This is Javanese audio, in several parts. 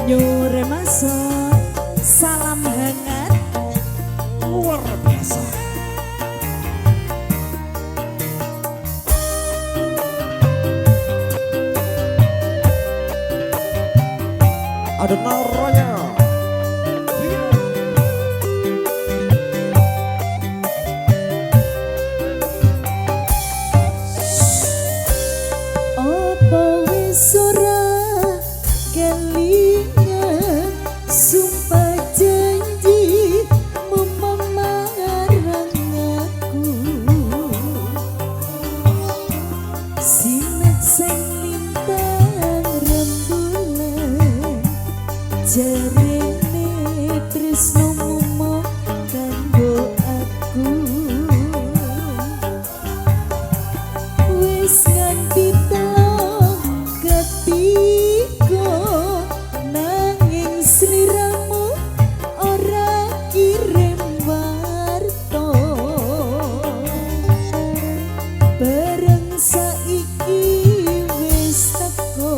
Nyure masuk, salam hangat luar biasa. Ada naranya. apa wis ora kelingan sumpah janji memarang aku sinet sing lintang rembulan jarene tresnomu kanggo aku wis nganti telo ketiga nanging sliramu ora kirim warta bareng saiki wis teko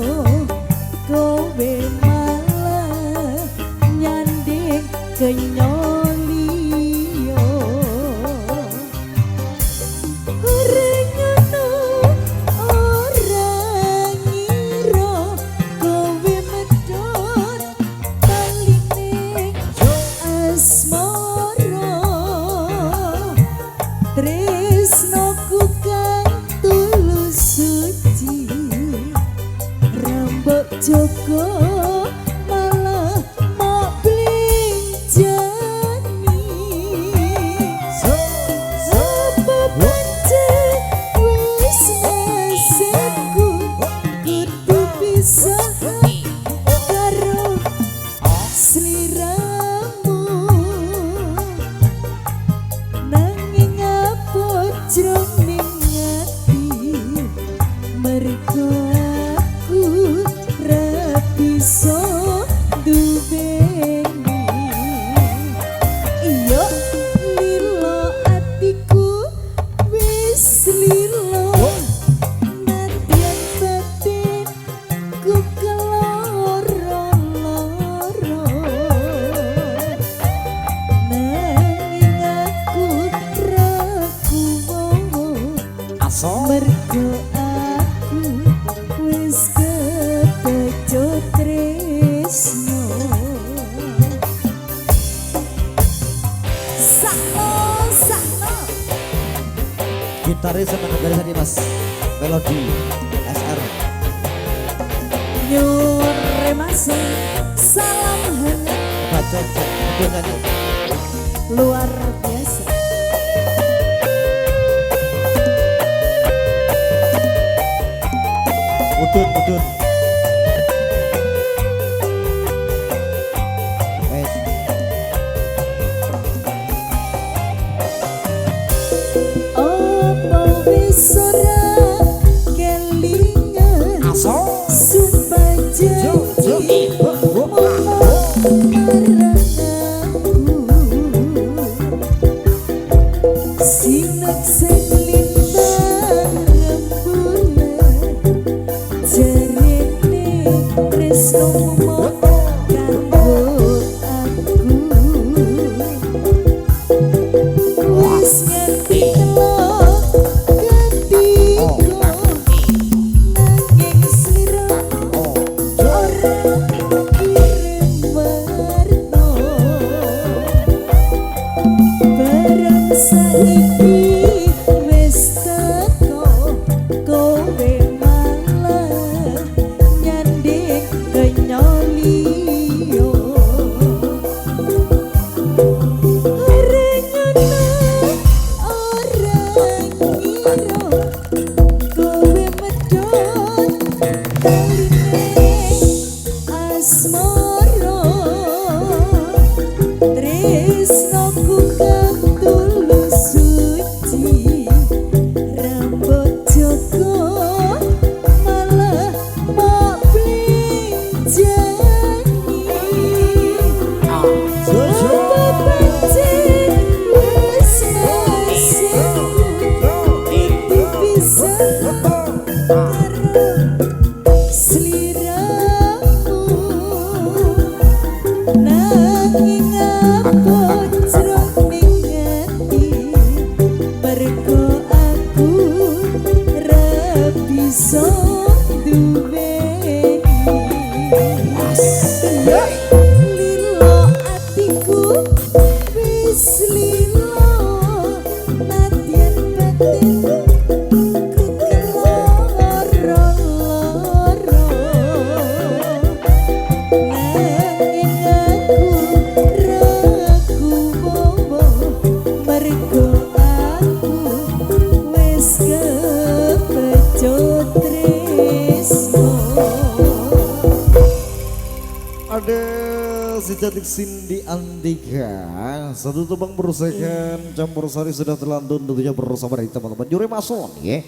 kowe malah nyanding kenyoliyo tresnoku kang tulus suci rambut Joko malah mok blinjani apa pancen wis nasibku kudu pisah karo sliramu nanging apa jroning ati mergo aku ra bisa duweni iya lilo atiku wis lilo nadyan batinku keloro-loro nanging aku ragu mergo aku wis kepejo tresno sakno Gitaris sama garis Mas Melody SR. nyure masuk, salam hangat Baca itu nyanyi. luar biasa. Udun. Wes. Apa wis ora kelingan sumpah janji memarang aku sinet sing lintang rembulan jarene tresnomu kanggo aku wis ngerti telo ketiga nanging sliramu ora kirim warta bareng saiki wis teko kowe malah nyanding kenyoliyo kowe medhot kaline asmara tresnoku kang tulus si cantik Cindy Andika. Satu tebang berusahakan campur sari sudah terlantun tentunya bersama dari teman-teman Juri Mason ya.